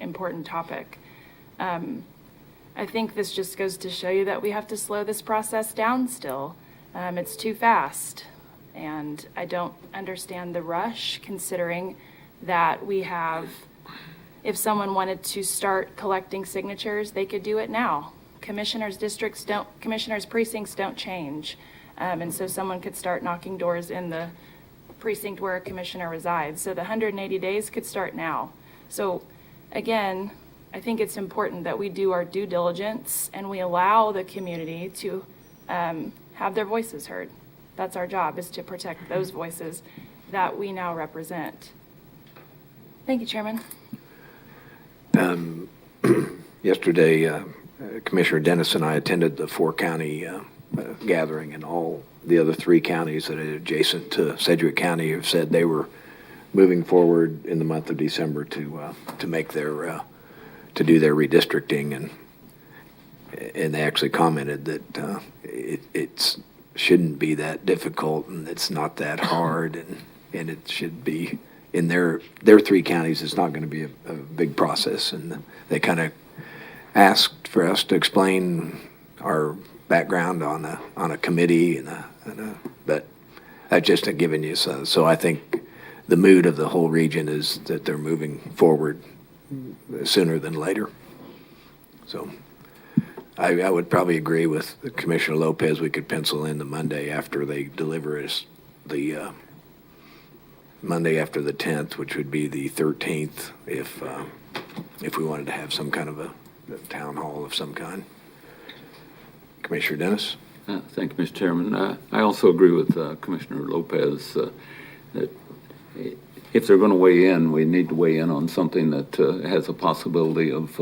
important topic. I think this just goes to show you that we have to slow this process down still. It's too fast, and I don't understand the rush, considering that we have, if someone wanted to start collecting signatures, they could do it now. Commissioners' precincts don't change. And so someone could start knocking doors in the precinct where a commissioner resides. So the 180 days could start now. So again, I think it's important that we do our due diligence and we allow the community to have their voices heard. That's our job, is to protect those voices that we now represent. Thank you, Chairman. Yesterday, Commissioner Dennis and I attended the four-county gathering, and all the other three counties that are adjacent to Sedgwick County have said they were moving forward in the month of December to make their to do their redistricting, and they actually commented that it shouldn't be that difficult, and it's not that hard, and it should be in their three counties. It's not going to be a big process, and they kind of asked for us to explain our background on a committee but that's just giving you so I think the mood of the whole region is that they're moving forward sooner than later. So I would probably agree with Commissioner Lopez. We could pencil in the Monday after they deliver us the Monday after the 10th, which would be the 13th, if we wanted to have some kind of a town hall of some kind. Commissioner Dennis? Thank you, Mr. Chairman. I also agree with Commissioner Lopez that if they're going to weigh in, we need to weigh in on something that has a possibility of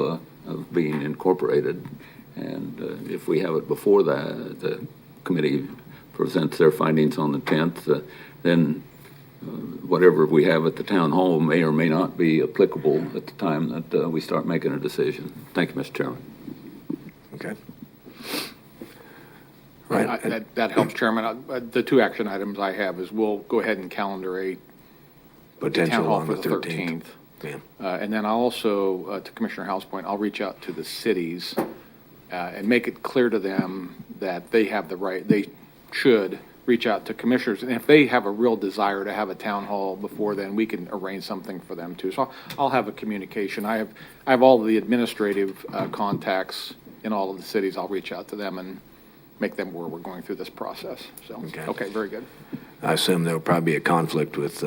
being incorporated. And if we have it before that, the committee presents their findings on the 10th, then whatever we have at the town hall may or may not be applicable at the time that we start making a decision. Thank you, Mr. Chairman. Okay. Right. That helps, Chairman. The two action items I have is we'll go ahead and calendar a Potential town hall on for the the 13th. 13th. Yeah. And then I'll also, to Commissioner Howell's point, I'll reach out to the cities and make it clear to them that they have the right, they should reach out to commissioners. And if they have a real desire to have a town hall before then, we can arrange something for them too. So I'll have a communication. I have all of the administrative contacts in all of the cities. I'll reach out to them and make them aware we're going through this process. So, okay, very good. I assume there'll probably be a conflict with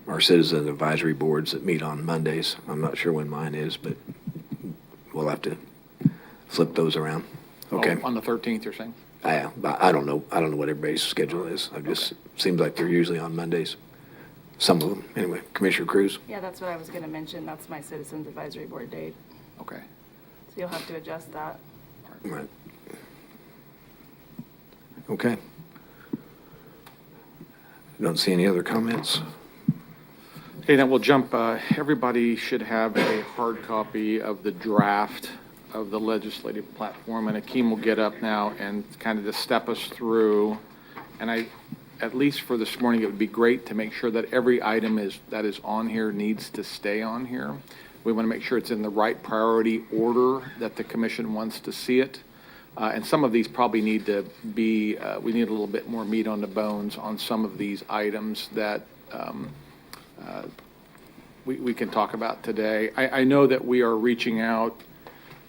our citizen advisory boards that meet on Mondays. I'm not sure when mine is, but we'll have to flip those around. Okay. Oh, on the 13th, you're saying? I don't know. I don't know what everybody's schedule is. Seems like they're usually on Mondays. Some of them. Anyway, Commissioner Cruz. Yeah, that's what I was going to mention. That's my Citizens Advisory Board date. Okay. So you'll have to adjust that. Right. Okay. Don't see any other comments. Okay, then we'll jump. Everybody should have a hard copy of the draft of the legislative platform, and Akeem will get up now and kind of just step us through. And at least for this morning, it would be great to make sure that every item that is on here needs to stay on here. We want to make sure it's in the right priority order that the commission wants to see it. And some of these probably need to be, we need a little bit more meat on the bones on some of these items that we can talk about today. I know that we are reaching out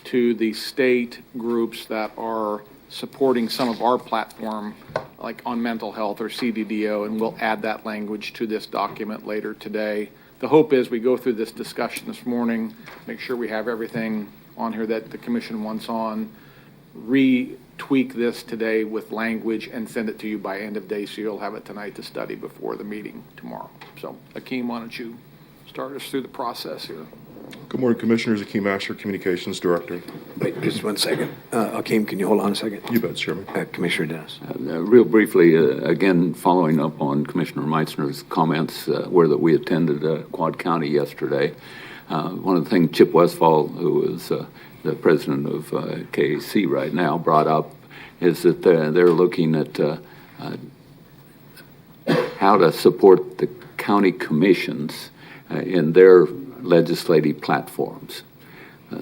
to the state groups that are supporting some of our platform, like on mental health or CDDO, and we'll add that language to this document later today. The hope is we go through this discussion this morning, make sure we have everything on here that the commission wants on, retweak this today with language, and send it to you by end of day, so you'll have it tonight to study before the meeting tomorrow. So, Akeem, why don't you start us through the process here? Good morning, Commissioners. Akeem Asher, Communications Director. Wait, just 1 second. Akeem, can you hold on a second? You bet, Chairman. Commissioner Dennis. Real briefly, again, following up on Commissioner Meitzner's comments where that we attended Quad County yesterday. One of the things Chip Westfall, who is the president of KAC right now, brought up is that they're looking at how to support the county commissions in their legislative platforms.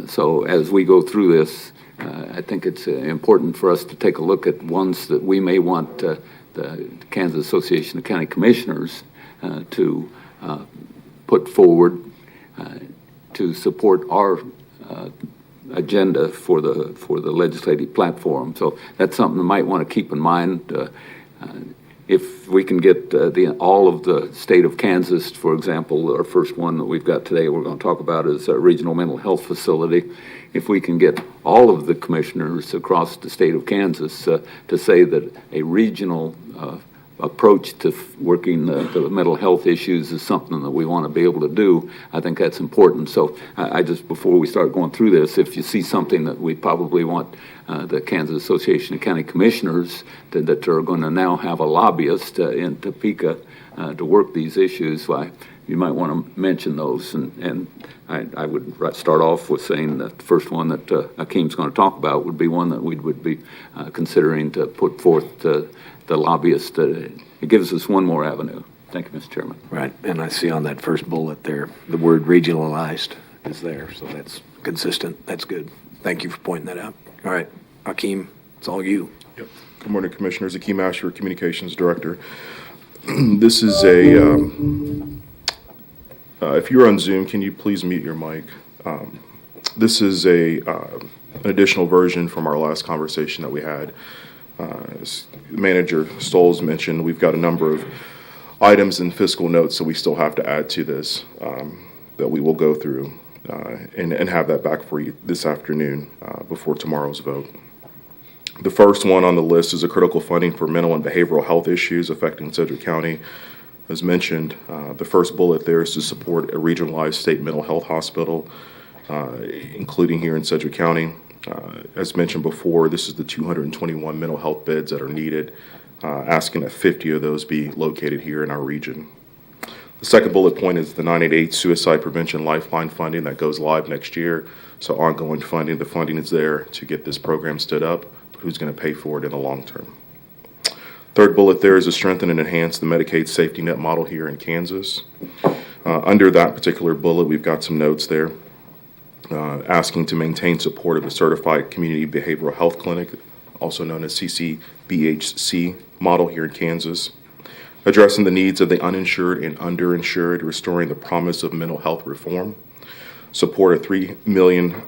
So as we go through this, I think it's important for us to take a look at ones that we may want the Kansas Association of County Commissioners to put forward to support our agenda for the legislative platform. So that's something we might want to keep in mind. If we can get all of the state of Kansas, for example, our first one that we've got today we're going to talk about is a regional mental health facility. If we can get all of the commissioners across the state of Kansas to say that a regional approach to working the mental health issues is something that we want to be able to do, I think that's important. So I just, before we start going through this, if you see something that we probably want the Kansas Association of County Commissioners that are going to now have a lobbyist in Topeka to work these issues, you might want to mention those. And I would start off with saying that the first one that Akeem's going to talk about would be one that we would be considering to put forth the lobbyist. It gives us one more avenue. Thank you, Mr. Chairman. Right, and I see on that first bullet there, the word regionalized is there, so that's consistent. That's good. Thank you for pointing that out. All right, Akeem, it's all you. Yep. Good morning, Commissioners. Akeem Asher, Communications Director. This is a, if you're on Zoom, can you please mute your mic? This is an additional version from our last conversation that we had. As Manager Stoles mentioned, we've got a number of items and fiscal notes that we still have to add to this that we will go through and have that back for you this afternoon before tomorrow's vote. The first one on the list is a critical funding for mental and behavioral health issues affecting Sedgwick County. As mentioned, the first bullet there is to support a regionalized state mental health hospital, including here in Sedgwick County. As mentioned before, this is the 221 mental health beds that are needed, asking that 50 of those be located here in our region. The second bullet point is the 988 Suicide Prevention Lifeline funding that goes live next year. So ongoing funding, the funding is there to get this program stood up. Who's going to pay for it in the long term? Third bullet there is to strengthen and enhance the Medicaid safety net model here in Kansas. Under that particular bullet, we've got some notes there. Asking to maintain support of the Certified Community Behavioral Health Clinic, also known as CCBHC model here in Kansas. Addressing the needs of the uninsured and underinsured, restoring the promise of mental health reform. Support a $3 million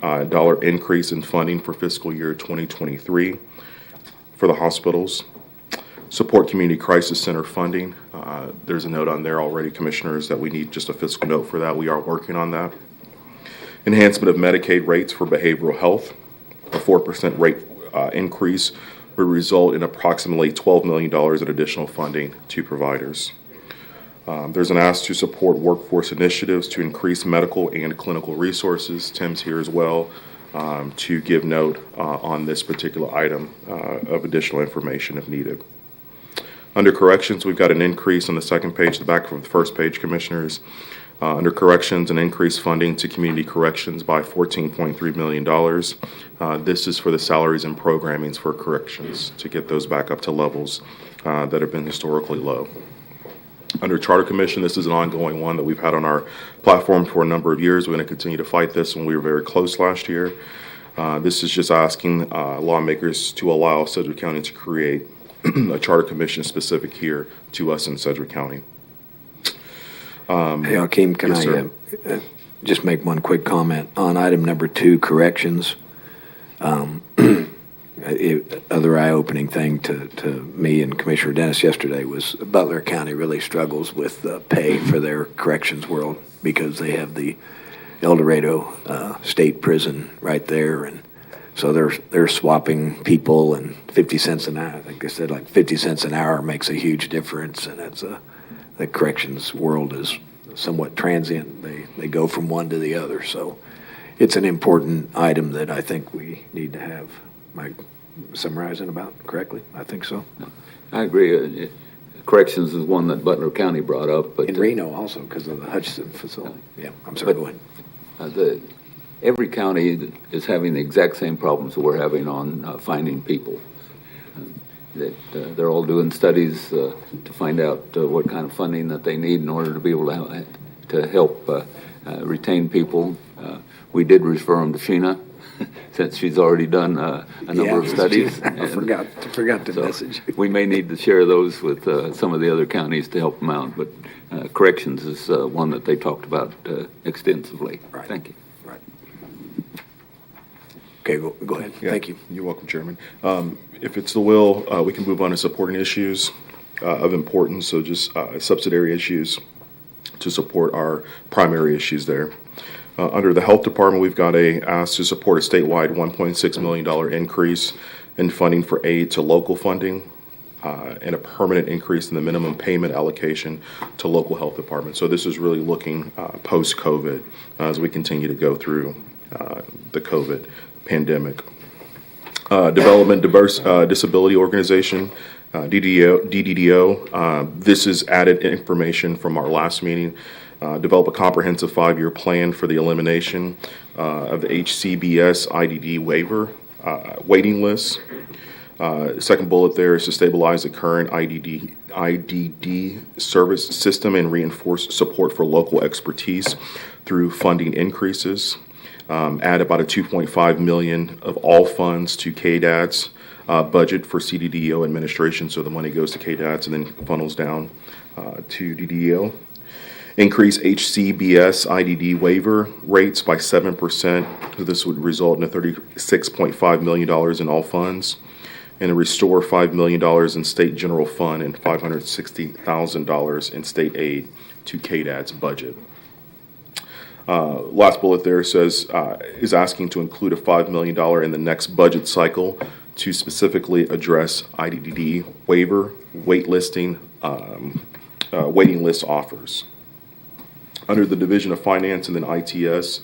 increase in funding for fiscal year 2023 for the hospitals. Support Community Crisis Center funding. There's a note on there already, Commissioners, that we need just a fiscal note for that. We are working on that. Enhancement of Medicaid rates for behavioral health. A 4% rate increase would result in approximately $12 million in additional funding to providers. There's an ask to support workforce initiatives to increase medical and clinical resources. Tim's here as well to give note on this particular item of additional information if needed. Under corrections, we've got an increase on the second page, the back of the first page, Commissioners. Under corrections, an increased funding to community corrections by $14.3 million. This is for the salaries and programmings for corrections to get those back up to levels that have been historically low. Under Charter Commission, this is an ongoing one that we've had on our platform for a number of years. We're going to continue to fight this when we were very close last year. This is just asking lawmakers to allow Sedgwick County to create a Charter Commission specific here to us in Sedgwick County. Hey, Akeem, can Yes, I just make one quick comment on item number 2, corrections? Other eye-opening thing to me and Commissioner Dennis yesterday was Butler County really struggles with pay for their corrections world because they have the El Dorado State Prison right there, and so they're swapping people, and 50 cents an hour. I think they said like 50 cents an hour makes a huge difference, and it's the corrections world is somewhat transient. They go from one to the other, so it's an important item that I think we need to have. Am I summarizing about correctly? I think so. I agree. Corrections is one that Butler County brought up. But in Reno also because of the Hutchinson facility. Yeah, I'm sorry, go ahead. Every county is having the exact same problems that we're having on finding people. They're all doing studies to find out what kind of funding that they need in order to be able to help retain people. We did refer them to Sheena, since she's already done a number of studies. I forgot to message. We may need to share those with some of the other counties to help them out, but corrections is one that they talked about extensively. Right. Thank you. Right. Okay, go ahead. Yeah, Thank you. You're welcome, Chairman. If it's the will, we can move on to supporting issues of importance, so just subsidiary issues to support our primary issues there. Under the Health Department, we've got a ask to support a statewide $1.6 million increase in funding for aid to local funding and a permanent increase in the minimum payment allocation to local health departments. So this is really looking post-COVID as we continue to go through the COVID pandemic. Development Diverse Disability Organization, DDDO. This is added information from our last meeting. Develop a comprehensive 5-year plan for the elimination of the HCBS IDD waiver waiting list. Second bullet there is to stabilize the current IDD service system and reinforce support for local expertise through funding increases. Add about a $2.5 million of all funds to KDAD's budget for CDDO administration, so the money goes to KDAD's and then funnels down to DDO. Increase HCBS IDD waiver rates by 7%. So this would result in a $36.5 million in all funds, and a restore $5 million in state general fund and $560,000 in state aid to KDAD's budget. Last bullet there says is asking to include a $5 million in the next budget cycle to specifically address IDD waiver, waitlisting, waiting list offers. Under the Division of Finance and then ITS,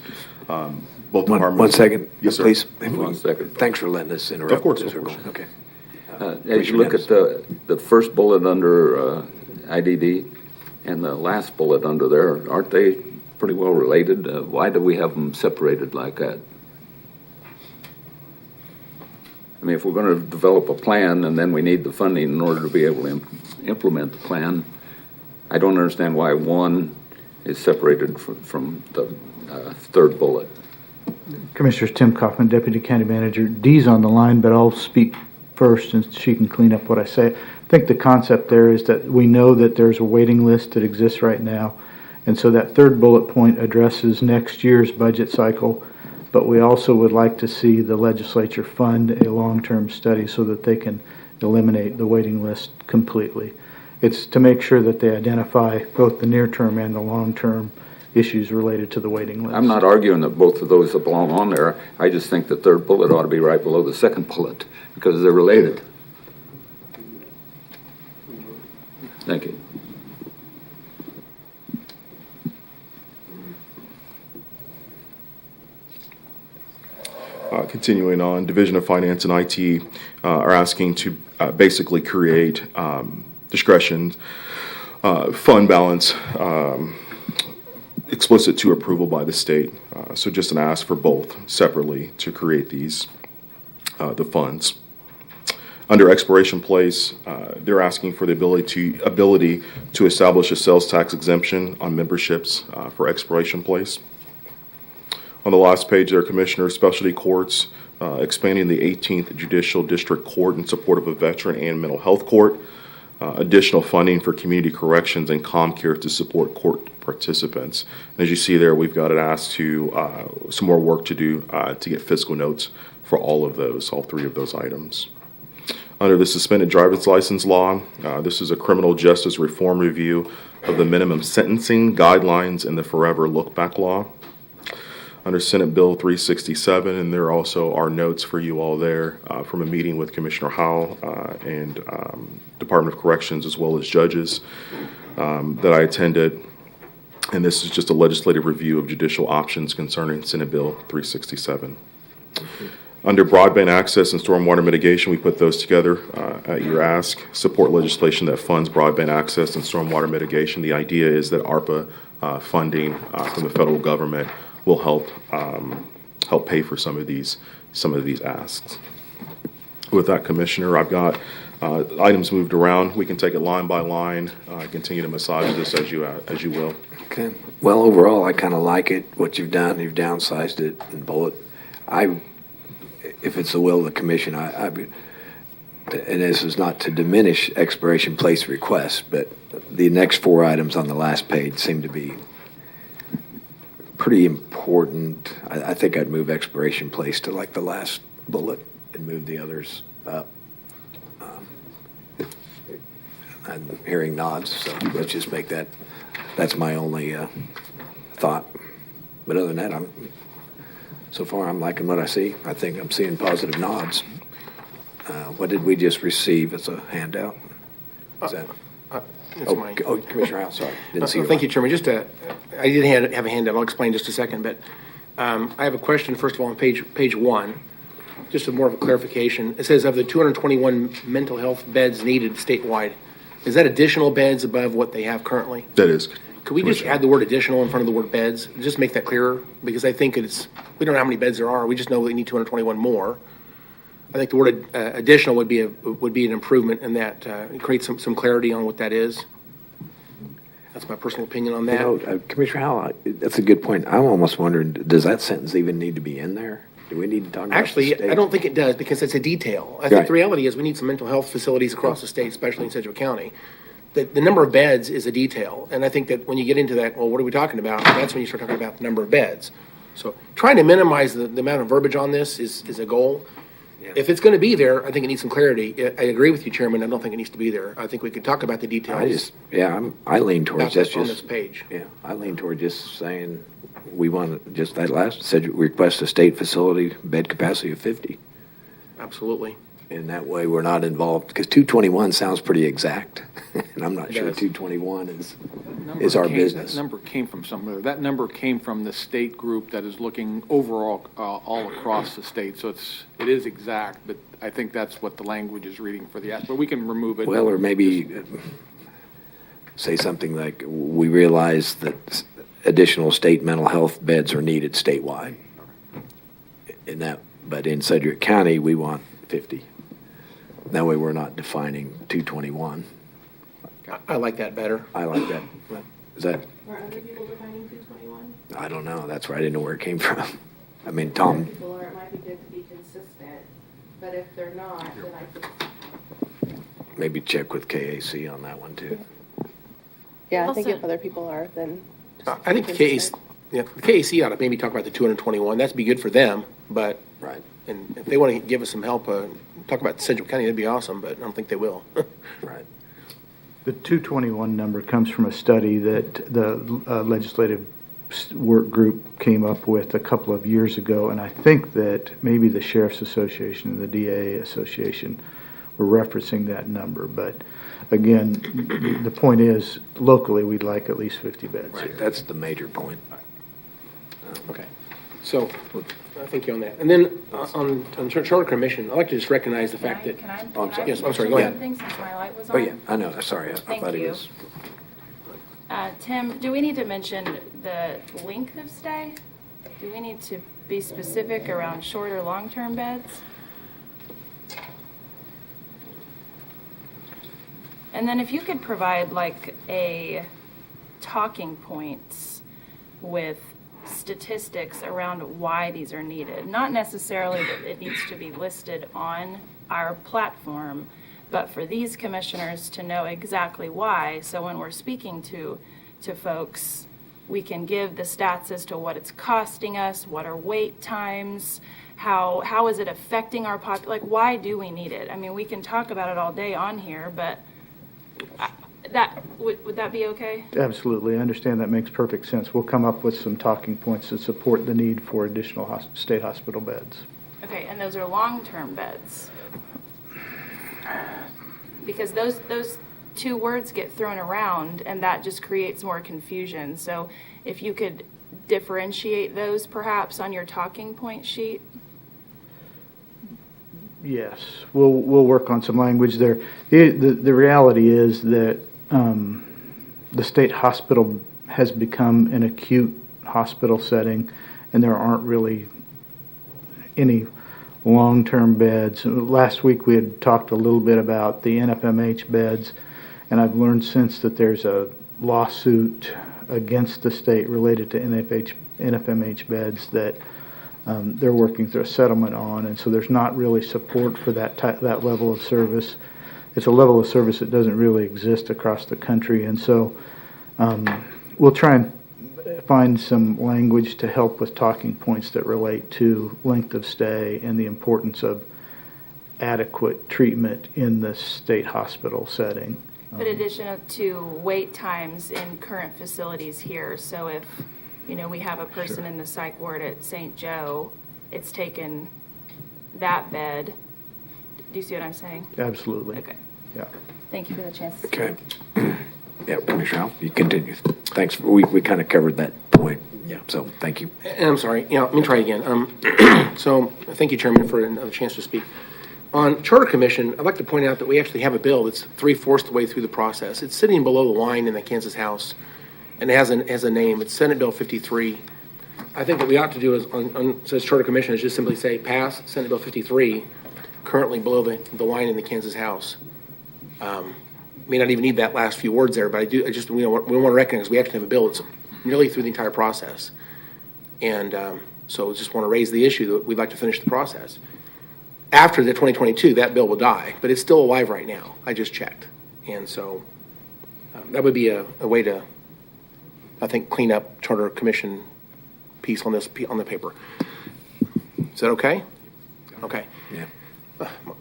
both departments. One second, Yes, sir. please. 1 second. Thanks for letting us interrupt. Of course, as of we're course. going. Okay. As you look at the first bullet under IDD and the last bullet under there, aren't they pretty well related? Why do we have them separated like that? I mean, if we're going to develop a plan and then we need the funding in order to be able to implement the plan, I don't understand why one is separated from the third bullet. Commissioners, Tim Kaufman, Deputy County Manager. Dee's on the line, but I'll speak first and she can clean up what I say. I think the concept there is that we know that there's a waiting list that exists right now. And so that third bullet point addresses next year's budget cycle, but we also would like to see the legislature fund a long-term study so that they can eliminate the waiting list completely. It's to make sure that they identify both the near-term and the long-term issues related to the waiting list. I'm not arguing that both of those belong on there. I just think the third bullet ought to be right below the second bullet because they're related. Thank you. Continuing on, Division of Finance and IT are asking to basically create discretion fund balance explicit to approval by the state. So just an ask for both separately to create these, the funds. Under expiration place, they're asking for the ability to establish a sales tax exemption on memberships for expiration place. On the last page there, Commissioner, specialty courts, expanding the 18th Judicial District Court in support of a veteran and mental health court. Additional funding for community corrections and ComCare to support court participants. And as you see there, we've got it asked to some more work to do to get fiscal notes for all three of those items. Under the suspended driver's license law, this is a criminal justice reform review of the minimum sentencing guidelines in the forever look-back law. Under Senate Bill 367, and there also are notes for you all there from a meeting with Commissioner Howell and Department of Corrections as well as judges that I attended. And this is just a legislative review of judicial options concerning Senate Bill 367. Under broadband access and stormwater mitigation, we put those together at your ask. Support legislation that funds broadband access and stormwater mitigation. The idea is that ARPA funding from the federal government will help pay for some of these asks. With that, Commissioner, I've got items moved around. We can take it line by line. Continue to massage this as you will. Okay. Well, overall, I kind of like it, what you've done. You've downsized it and bullet. If it's the will of the commission, and this is not to diminish expiration place requests, but the next 4 items on the last page seem to be pretty important. I think I'd move expiration place to like the last bullet and move the others up. I'm hearing nods, so let's just make that, that's my only thought. But other than that, so far I'm liking what I see. I think I'm seeing positive nods. What did we just receive as a handout? Is that? It's mine. Oh, Commissioner Howe, sorry. Didn't see your Thank you, line. Chairman. Just I did have a handout. I'll explain in just a second, but I have a question, first of all, on page 1, just more of a clarification. It says of the 221 mental health beds needed statewide, is that additional beds above what they have currently? That is. Could we just add the word additional in front of the word beds? Just make that clearer, because I think we don't know how many beds there are. We just know we need 221 more. I think the word additional would be an improvement in that. It creates some clarity on what that is. That's my personal opinion on that. Commissioner Howe, that's a good point. I'm almost wondering, does that sentence even need to be in there? Do we need to talk about the Actually, state? I don't think it does, because it's a detail. I think Right. the reality is we need some mental health facilities across the state, especially in Sedgwick County. The number of beds is a detail, and I think that when you get into that, well, what are we talking about? That's when you start talking about the number of beds. So trying to minimize the amount of verbiage on this is a goal. If it's going to be there, I think it needs some clarity. I agree with you, Chairman. I don't think it needs to be there. I think we could talk about the details I lean towards that's on this just, page. yeah, I lean toward just saying, we want just that last, said request a state facility bed capacity of 50. Absolutely. And that way we're not involved, because 221 sounds pretty exact. And I'm not It sure does. 221 Number is our came- business. That number came from somewhere. That number came from the state group that is looking overall, all across the state. So it is exact, but I think that's what the language is reading for the ask, but we can remove it. Well, or maybe say something like, we realize that additional state mental health beds are needed statewide. But in Cedric County, we want 50. That way we're not defining 221. I like that better. I like that. Is that, Are other people defining 221? I don't know, that's where I didn't know where it came from. I mean, Tom, People are, it might be good to be consistent, but if they're not, then I think maybe check with KAC on that one too. Yeah, I think Also- if other people are, then. I think the KAC ought to maybe talk about the 221. That'd be good for them, but, Right. and if they want to give us some help, talk about Sedgwick County, that'd be awesome, but I don't think they will. Right. The 221 number comes from a study that the legislative work group came up with a couple of years ago, and I think that maybe the Sheriff's Association and the DA Association were referencing that number. But again, the point is, locally, we'd like at least 50 beds Right, here. that's the major point. Okay, so, thank you on that. And then on Charter Commission, I'd like to just recognize the fact that, Can I Oh, I'm sorry. Yes, I'm sorry, go mention ahead. something since my light was Oh, on? yeah, I know, sorry, I Thank thought it you. was. Tim, do we need to mention the length of stay? Do we need to be specific around short or long-term beds? And then if you could provide like a talking points with statistics around why these are needed. Not necessarily that it needs to be listed on our platform, but for these commissioners to know exactly why. So when we're speaking to folks, we can give the stats as to what it's costing us, what are wait times, how is it affecting our like why do we need it? I mean, we can talk about it all day on here, but would that be okay? Absolutely, I understand that makes perfect sense. We'll come up with some talking points to support the need for additional state hospital beds. Okay, and those are long-term beds. Because those two words get thrown around and that just creates more confusion. So if you could differentiate those perhaps on your talking point sheet. Yes, we'll work on some language there. The reality is that the state hospital has become an acute hospital setting, and there aren't really any long-term beds. Last week we had talked a little bit about the NFMH beds, and I've learned since that there's a lawsuit against the state related to NFMH beds that they're working through a settlement on, and so there's not really support for that that level of service. It's a level of service that doesn't really exist across the country, and so we'll try and find some language to help with talking points that relate to length of stay and the importance of adequate treatment in the state hospital setting. But in addition to wait times in current facilities here, so if, we have a person in the psych ward at St. Joe, it's taken that bed. Do you see what I'm saying? Absolutely. Okay. Yeah. Thank you for the chance to speak. Okay. Yeah, Commissioner Howell, you continue. Thanks. We kind of covered that point. Yeah. So thank you. And I'm sorry, let me try again. So thank you, Chairman, for another chance to speak. On Charter Commission, I'd like to point out that we actually have a bill that's 3/4 the way through the process. It's sitting below the line in the Kansas House, and it has a name. It's Senate Bill 53. I think what we ought to do is, says Charter Commission, is just simply say, pass Senate Bill 53, currently below the line in the Kansas House. May not even need that last few words there, but we want to recognize we actually have a bill that's nearly through the entire process. And so just want to raise the issue that we'd like to finish the process. After the 2022, that bill will die, but it's still alive right now. I just checked. And so that would be a way to, I think, clean up Charter Commission piece on the paper. Is that okay? Okay. Yeah.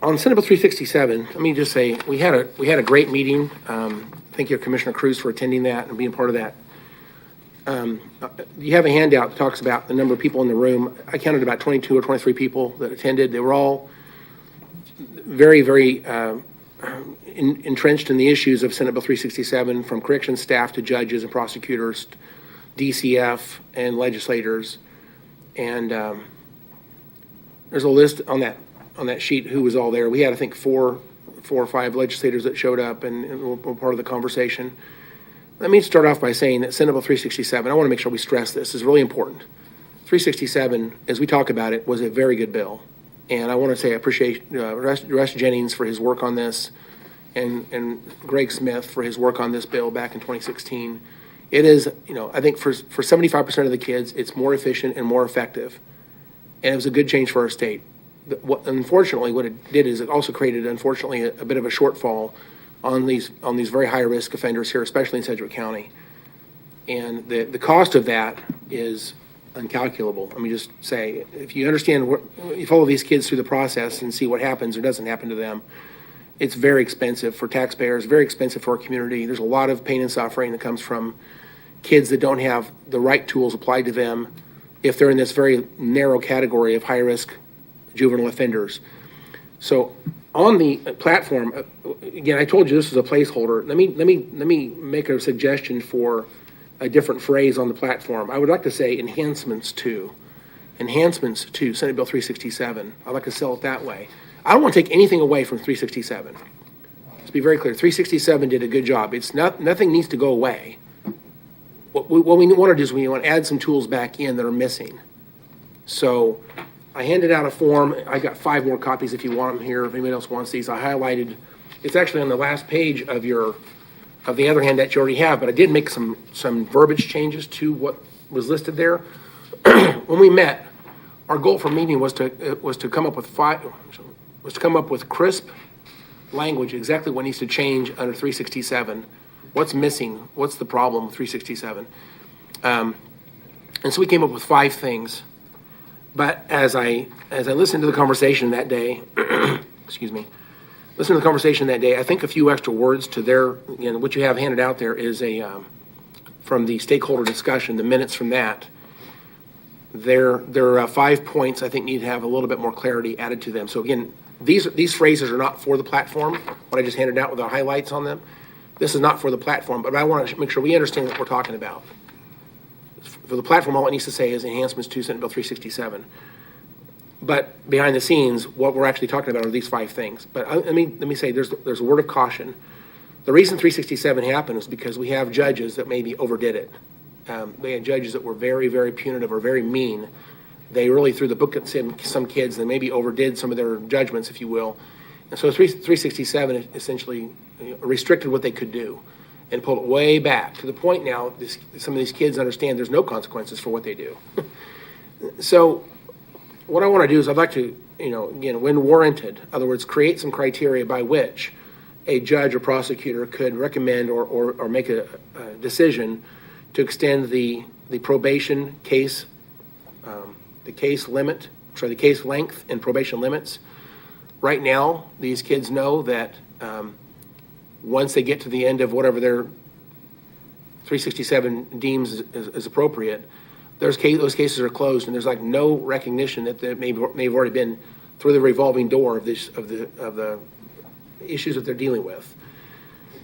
On Senate Bill 367, let me just say, we had a great meeting. Thank you, Commissioner Cruz, for attending that and being part of that. You have a handout that talks about the number of people in the room. I counted about 22 or 23 people that attended. They were all very, very entrenched in the issues of Senate Bill 367, from corrections staff to judges and prosecutors, DCF and legislators. And there's a list on that sheet who was all there. We had, I think, four or five legislators that showed up and were part of the conversation. Let me start off by saying that Senate Bill 367, I want to make sure we stress this, is really important. 367, as we talk about it, was a very good bill. And I want to say I appreciate Russ Jennings for his work on this, and Greg Smith for his work on this bill back in 2016. It is, I think for 75% of the kids, it's more efficient and more effective. And it was a good change for our state. Unfortunately, what it did is it also created, unfortunately, a bit of a shortfall on these very high-risk offenders here, especially in Sedgwick County. And the cost of that is incalculable. Let me just say, if you understand, you follow these kids through the process and see what happens or doesn't happen to them, it's very expensive for taxpayers, very expensive for our community. There's a lot of pain and suffering that comes from kids that don't have the right tools applied to them if they're in this very narrow category of high-risk juvenile offenders. So on the platform, again, I told you this was a placeholder. Let me make a suggestion for a different phrase on the platform. I would like to say enhancements to Senate Bill 367. I'd like to sell it that way. I don't want to take anything away from 367. Let's be very clear. 367 did a good job. Nothing needs to go away. What we want to do is we want to add some tools back in that are missing. So I handed out a form. I got 5 more copies if you want them here. If anybody else wants these, I highlighted. It's actually on the last page of the other hand that you already have, but I did make some verbiage changes to what was listed there. When we met, our goal for meeting was to come up with crisp language, exactly what needs to change under 367. What's missing? What's the problem with 367? And so we came up with 5 things. But as I listened to the conversation that day, I think a few extra words to what you have handed out there is from the stakeholder discussion, the minutes from that. There are 5 points I think need to have a little bit more clarity added to them. So again, these phrases are not for the platform, what I just handed out with the highlights on them. This is not for the platform, but I want to make sure we understand what we're talking about. For the platform, all it needs to say is enhancements to Senate Bill 367. But behind the scenes, what we're actually talking about are these 5 things. But let me say, there's a word of caution. The reason 367 happened is because we have judges that maybe overdid it. They had judges that were very, very punitive or very mean. They really threw the book at some kids. They maybe overdid some of their judgments, if you will. And so 367 essentially restricted what they could do. and pulled it way back to the point now some of these kids understand there's no consequences for what they do. So what I want to do is I'd like to, again, when warranted, in other words, create some criteria by which a judge or prosecutor could recommend or make a decision to extend the probation case, the case length and probation limits. Right now, these kids know that once they get to the end of whatever their 367 deems is appropriate, those cases are closed, and there's like no recognition that they may have already been through the revolving door of the issues that they're dealing with.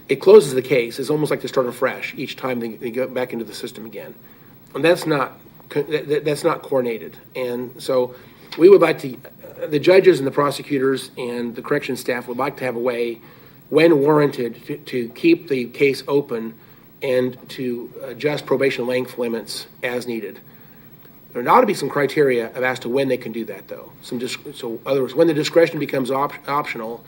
It closes the case. It's almost like they start afresh each time they go back into the system again, and that's not coordinated. And so we would like to, the judges and the prosecutors and the corrections staff would like to have a way, when warranted, to keep the case open and to adjust probation length limits as needed. There ought to be some criteria as to when they can do that, though. So, in other words, when the discretion becomes optional,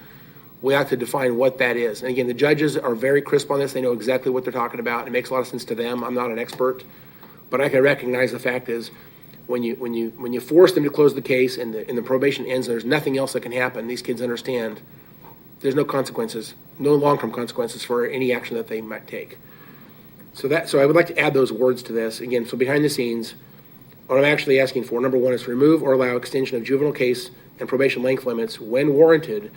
we have to define what that is. And again, the judges are very crisp on this. They know exactly what they're talking about. It makes a lot of sense to them. I'm not an expert, but I can recognize the fact is when you force them to close the case and the probation ends, and there's nothing else that can happen. These kids understand there's no consequences, no long-term consequences for any action that they might take. So I would like to add those words to this. Again, so behind the scenes, what I'm actually asking for, number one, is to remove or allow extension of juvenile case and probation length limits when warranted,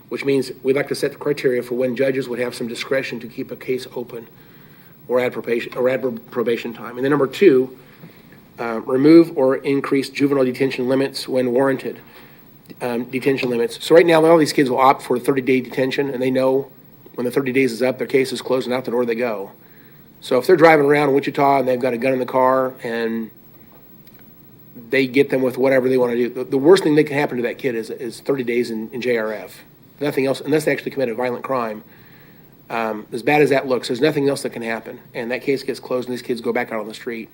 which means we'd like to set the criteria for when judges would have some discretion to keep a case open or add probation time. And then number two, remove or increase juvenile detention limits when warranted. Detention limits. So right now, all these kids will opt for a 30-day detention, and they know when the 30 days is up, their case is closed and out the door they go. So if they're driving around Wichita and they've got a gun in the car and they get them with whatever they want to do, the worst thing that can happen to that kid is 30 days in JRF. Nothing else, unless they actually commit a violent crime. As bad as that looks, there's nothing else that can happen. And that case gets closed and these kids go back out on the street.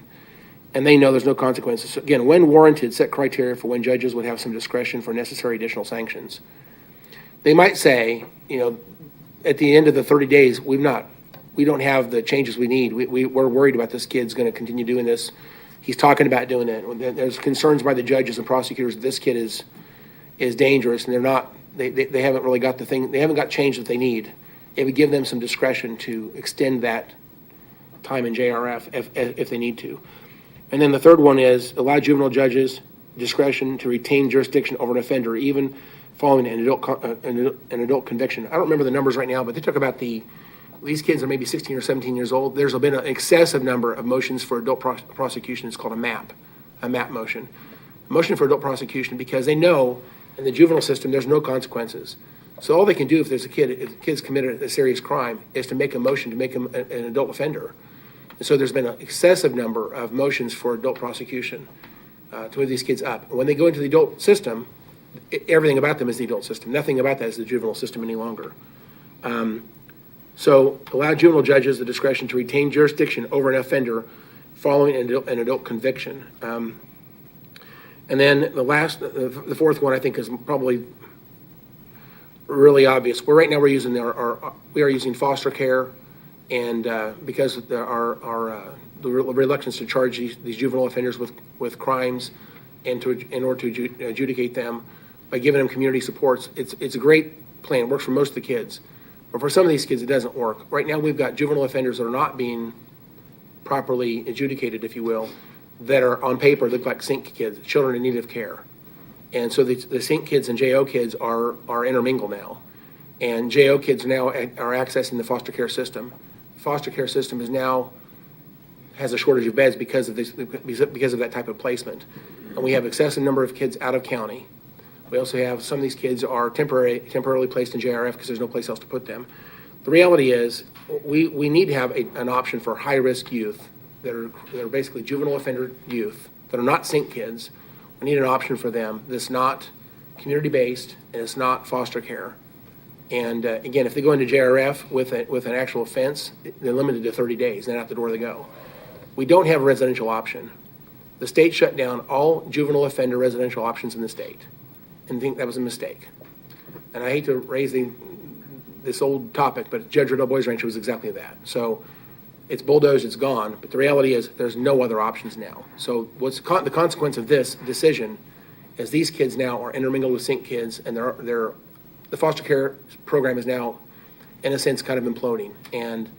And they know there's no consequences. So again, when warranted, set criteria for when judges would have some discretion for necessary additional sanctions. They might say, at the end of the 30 days, we don't have the changes we need. We're worried about this kid's going to continue doing this. He's talking about doing it. There's concerns by the judges and prosecutors that this kid is dangerous, and they haven't really got they haven't got change that they need. It would give them some discretion to extend that time in JRF if they need to. And then the third one is allow juvenile judges discretion to retain jurisdiction over an offender, even following an adult conviction. I don't remember the numbers right now, but they talk about these kids are maybe 16 or 17 years old. There's been an excessive number of motions for adult prosecution. It's called a MAP motion. A motion for adult prosecution, because they know in the juvenile system there's no consequences. So all they can do if the kid's committed a serious crime is to make a motion to make him an adult offender. And so there's been an excessive number of motions for adult prosecution to move these kids up. And when they go into the adult system, everything about them is the adult system. Nothing about that is the juvenile system any longer. So allow juvenile judges the discretion to retain jurisdiction over an offender following an adult conviction. And then the fourth one I think is probably really obvious. Right now we're using we are using foster care, and because of the reluctance to charge these juvenile offenders with crimes, and in order to adjudicate them by giving them community supports, it's a great plan. It works for most of the kids. But for some of these kids, it doesn't work. Right now, we've got juvenile offenders that are not being properly adjudicated, if you will, that are on paper look like SINC kids, children in need of care. And so the SINC kids and JO kids are intermingled now. And JO kids now are accessing the foster care system. The foster care system has a shortage of beds because of that type of placement. And we have excessive number of kids out of county. We also have some of these kids are temporarily placed in JRF because there's no place else to put them. The reality is we need to have an option for high-risk youth that are basically juvenile offender youth that are not SINC kids. We need an option for them that's not community-based and it's not foster care. And again, if they go into JRF with an actual offense, they're limited to 30 days, then out the door they go. We don't have a residential option. The state shut down all juvenile offender residential options in the state, and think that was a mistake. And I hate to raise the this old topic, but Judge Riddell Boys Ranch was exactly that. So it's bulldozed, it's gone, but the reality is there's no other options now. So the consequence of this decision is these kids now are intermingled with sync kids, and the foster care program is now, in a sense, kind of imploding. And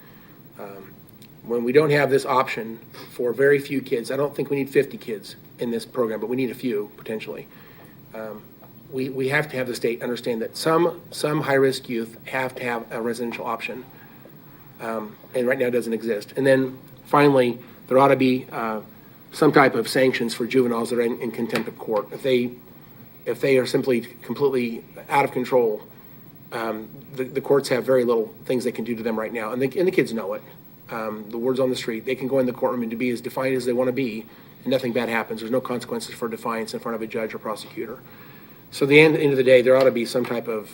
when we don't have this option for very few kids, I don't think we need 50 kids in this program, but we need a few potentially. We have to have the state understand that some high-risk youth have to have a residential option, and right now it doesn't exist. And then finally, there ought to be some type of sanctions for juveniles that are in contempt of court. If they are simply completely out of control, the courts have very little things they can do to them right now, and the kids know it. The word's on the street. They can go in the courtroom and to be as defiant as they want to be, and nothing bad happens. There's no consequences for defiance in front of a judge or prosecutor. So at the end of the day, there ought to be some type of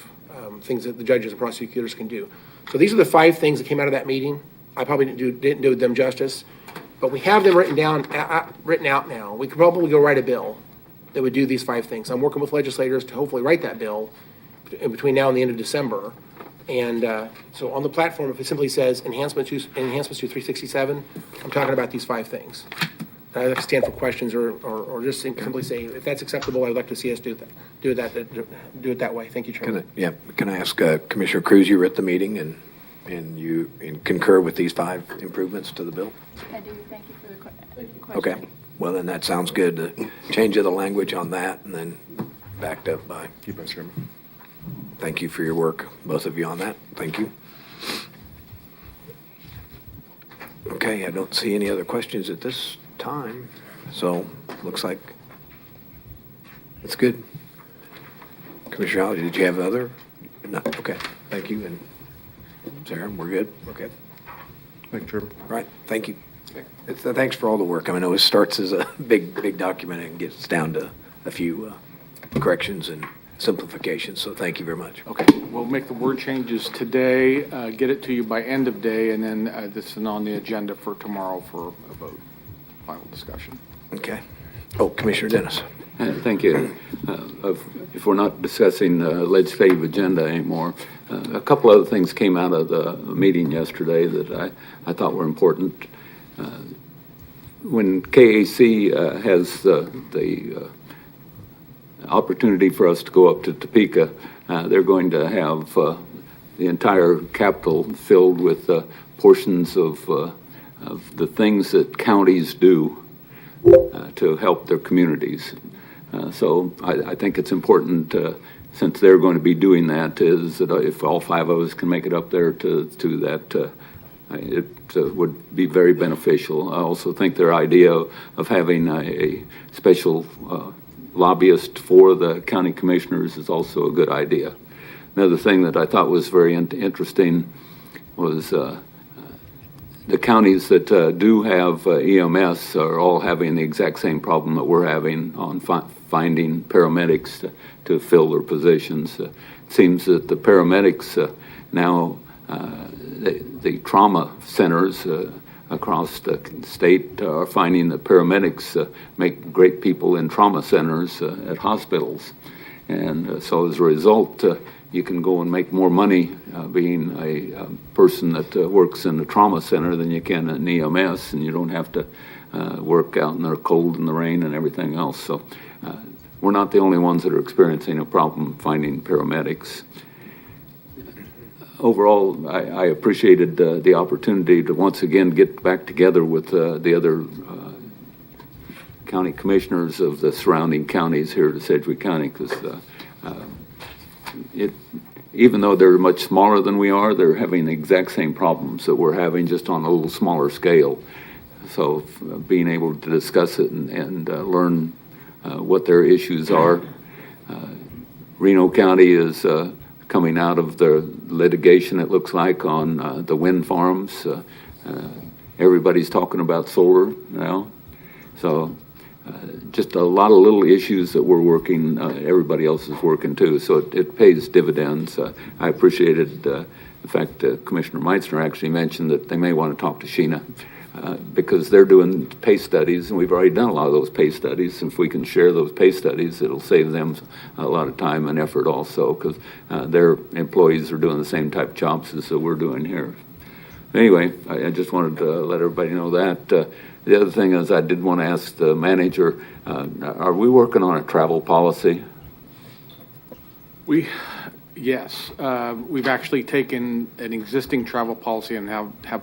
things that the judges and prosecutors can do. So these are the 5 things that came out of that meeting. I probably didn't do them justice, but we have them written out now. We could probably go write a bill that would do these 5 things. I'm working with legislators to hopefully write that bill in between now and the end of December. And so on the platform, if it simply says enhancements to 367, I'm talking about these 5 things. I'd like to stand for questions or just simply say, if that's acceptable, I'd like to see us do it that way. Thank you, Chairman. Can I ask Commissioner Cruz, you were at the meeting and you concur with these 5 improvements to the bill? I do. Thank you for the question. Okay. Well, then that sounds good. The change of the language on that and then backed up by. You bet, Chairman. Thank you for your work, both of you on that. Thank you. Okay, I don't see any other questions at this time, so looks like it's good. Commissioner Holly, did you have other? No, okay, thank you. And Sarah, we're good? Okay. Thank you, Chairman. Right, thank you. Thanks for all the work. I know it starts as a big document and gets down to a few corrections and simplifications, so thank you very much. Okay, we'll make the word changes today, get it to you by end of day, and then this is on the agenda for tomorrow for a vote, final discussion. Okay. Oh, Commissioner Dennis. Thank you. If we're not discussing legislative agenda anymore, a couple other things came out of the meeting yesterday that I thought were important. When KAC has the opportunity for us to go up to Topeka, they're going to have the entire Capitol filled with portions of the things that counties do to help their communities. So I think it's important, since they're going to be doing that, is that if all 5 of us can make it up there to that, it would be very beneficial. I also think their idea of having a special lobbyist for the county commissioners is also a good idea. Another thing that I thought was very interesting was the counties that do have EMS are all having the exact same problem that we're having on finding paramedics to fill their positions. It seems that the paramedics now, the trauma centers across the state are finding that paramedics make great people in trauma centers at hospitals. And so as a result, you can go and make more money being a person that works in the trauma center than you can in EMS, and you don't have to work out in the cold and the rain and everything else. So we're not the only ones that are experiencing a problem finding paramedics. Overall, I appreciated the opportunity to once again get back together with the other county commissioners of the surrounding counties here to Sedgwick County, because even though they're much smaller than we are, they're having the exact same problems that we're having, just on a little smaller scale. So being able to discuss it and learn what their issues are. Reno County is coming out of the litigation, it looks like, on the wind farms. Everybody's talking about solar now. So just a lot of little issues that we're working, everybody else is working too. So it pays dividends. I appreciated the fact that Commissioner Meitzner actually mentioned that they may want to talk to Sheena. because they're doing pay studies, and we've already done a lot of those pay studies. If we can share those pay studies, it'll save them a lot of time and effort also, because their employees are doing the same type of jobs as we're doing here. Anyway, I just wanted to let everybody know that. The other thing is, I did want to ask the manager, are we working on a travel policy? Yes, we've actually taken an existing travel policy and have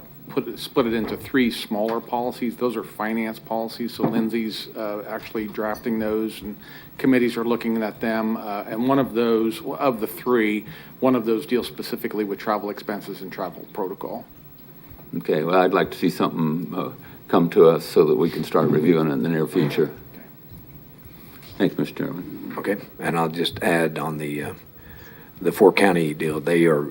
split it into 3 smaller policies. Those are finance policies, so Lindsay's actually drafting those, and committees are looking at them. And one of those, of the 3, one of those deals specifically with travel expenses and travel protocol. Okay, well, I'd like to see something come to us so that we can start reviewing it in the near future. Thanks, Mr. Chairman. Okay, and I'll just add on the 4-county deal,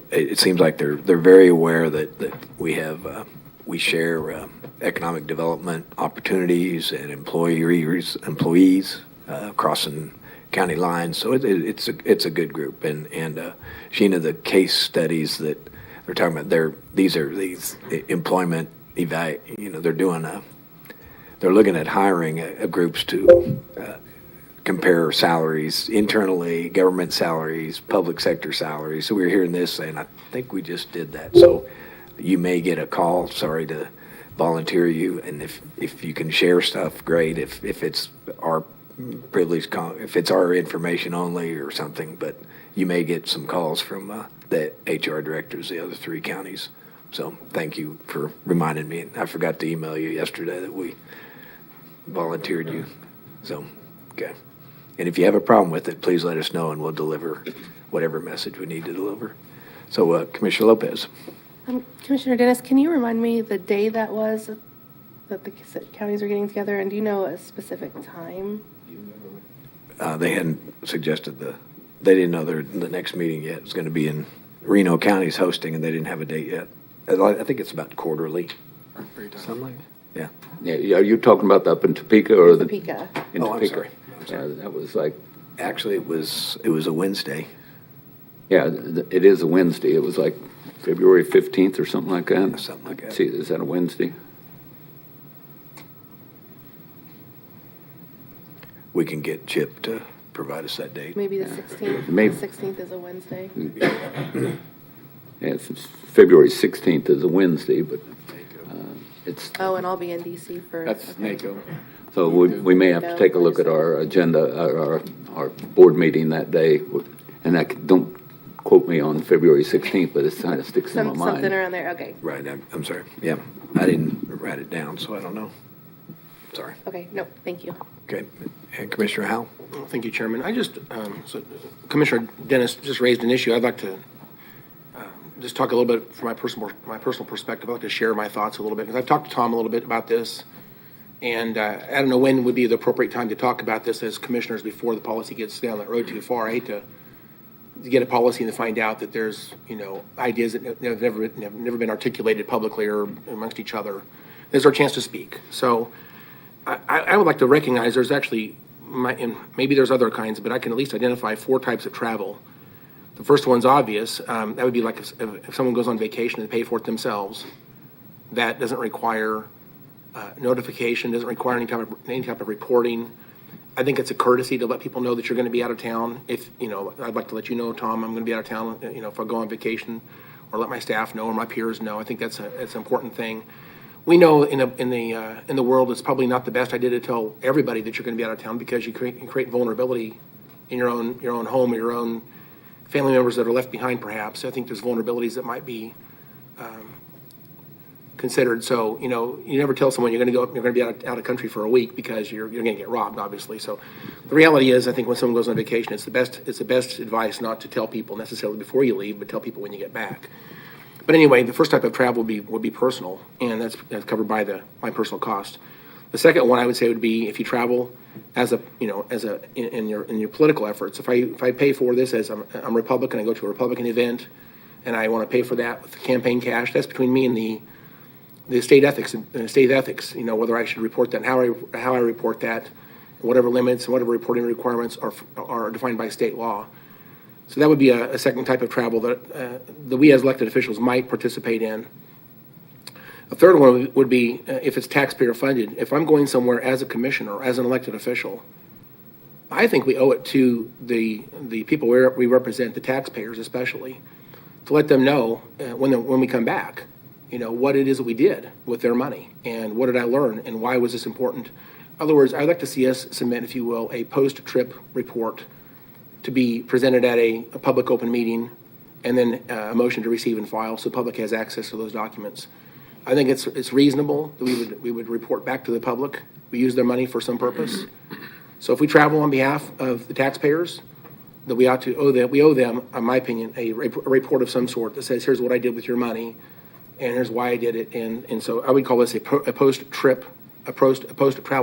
it seems like they're very aware that we share economic development opportunities and employees crossing county lines. So it's a good group. And Sheena, the case studies that they're talking about, these employment they're looking at hiring groups to compare salaries internally, government salaries, public sector salaries. So we were hearing this, and I think we just did that. So you may get a call. Sorry to volunteer you, and if you can share stuff, great. If it's our privilege, if it's our information only or something, but you may get some calls from the HR directors of the other 3 counties. So thank you for reminding me. I forgot to email you yesterday that we volunteered you. So, okay. And if you have a problem with it, please let us know, and we'll deliver whatever message we need to deliver. So, Commissioner Lopez. Commissioner Dennis, can you remind me the day that was that the counties are getting together, and do you know a specific time? They hadn't suggested they didn't know the next meeting yet. It's going to be in Reno County's hosting, and they didn't have a date yet. I think it's about quarterly. Something like that. Yeah. Yeah, are you talking about up in Topeka or Topeka. In Oh, I'm Topeka? sorry. Yeah, that was like, Actually, it was a Wednesday. yeah, it is a Wednesday. It was like February 15th or something like that. Something like that. See, is that a Wednesday? We can get Chip to provide us that date. Maybe the 16th. Maybe. The 16th is a Wednesday. Yeah, it's February 16th is a Wednesday, but it's, Oh, and I'll be in DC for. That's okay. NACO. so we may have to take a look at our agenda, our board meeting that day. And don't quote me on February 16th, but it kind of sticks in my mind. Something around there, okay. Right, I'm sorry. Yeah, I didn't write it down, so I don't know. Sorry. Okay, no, thank you. Okay, and Commissioner Howell? Thank you, Chairman. So Commissioner Dennis just raised an issue. I'd like to just talk a little bit from my personal perspective. I'd like to share my thoughts a little bit, because I've talked to Tom a little bit about this, and I don't know when would be the appropriate time to talk about this as commissioners before the policy gets down the road too far. I hate to get a policy and to find out that there's, ideas that have never been articulated publicly or amongst each other. There's our chance to speak. So I would like to recognize there's actually, and maybe there's other kinds, but I can at least identify 4 types of travel. The first one's obvious. That would be like if someone goes on vacation and they pay for it themselves. That doesn't require notification, doesn't require any type of reporting. I think it's a courtesy to let people know that you're going to be out of town. If, I'd like to let you know, Tom, I'm going to be out of town, if I go on vacation, or let my staff know or my peers know. I think that's an important thing. We know in the world it's probably not the best idea to tell everybody that you're going to be out of town, because you create vulnerability in your own home or your own family members that are left behind, perhaps. I think there's vulnerabilities that might be considered. So, you never tell someone you're going to be out of country for a week, because you're going to get robbed, obviously. So the reality is, I think when someone goes on vacation, it's the best advice not to tell people necessarily before you leave, but tell people when you get back. But anyway, the first type of travel would be personal, and that's covered by my personal cost. The second one I would say would be if you travel in your political efforts. If I pay for this as I'm Republican, I go to a Republican event, and I want to pay for that with campaign cash. That's between me and the state ethics. Whether I should report that, and how I report that, whatever limits and whatever reporting requirements are defined by state law. So that would be a second type of travel that we as elected officials might participate in. A third one would be if it's taxpayer funded. If I'm going somewhere as a commissioner or as an elected official, I think we owe it to the people we represent, the taxpayers especially, to let them know when we come back, what it is that we did with their money and what did I learn and why was this important. In other words, I'd like to see us submit, if you will, a post-trip report to be presented at a public open meeting, and then a motion to receive and file so the public has access to those documents. I think it's reasonable that we would report back to the public. We use their money for some purpose. So if we travel on behalf of the taxpayers, that we ought to we owe them, in my opinion, a report of some sort that says, here's what I did with your money, and here's why I did it. And so I would call this a post-travel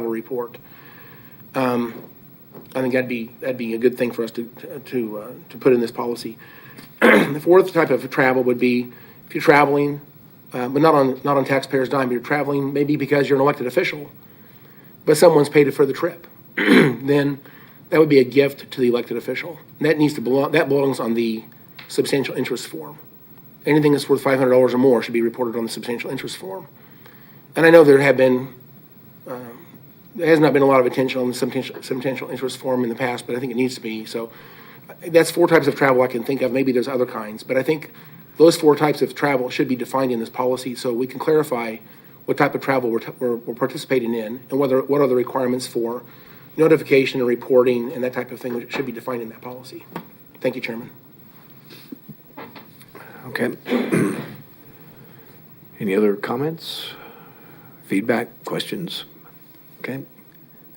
report. I think that'd be a good thing for us to put in this policy. The fourth type of travel would be if you're traveling, but not on taxpayers' dime. But you're traveling maybe because you're an elected official, but someone's paid for the trip. Then that would be a gift to the elected official. And that belongs on the substantial interest form. Anything that's worth $500 or more should be reported on the substantial interest form. And I know there has not been a lot of attention on the substantial interest form in the past, but I think it needs to be. So that's 4 types of travel I can think of. Maybe there's other kinds, but I think those 4 types of travel should be defined in this policy so we can clarify what type of travel we're participating in and what are the requirements for notification and reporting and that type of thing should be defined in that policy. Thank you, Chairman. Okay. Any other comments, feedback, questions? Okay.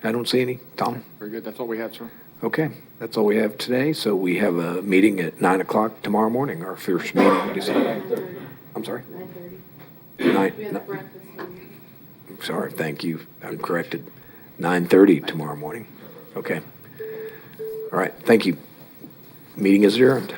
I don't see any. Tom? Very good. That's all we had, sir. Okay. That's all we have today. So we have a meeting at 9 o'clock tomorrow morning, our first meeting. I'm sorry? 9:30. We have the 9. breakfast one. Sorry. Thank you. I'm corrected. 9:30 tomorrow morning. Okay. All right. Thank you. Meeting is adjourned.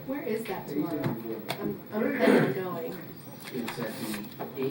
Where is that tomorrow? I'm planning on going. It's at the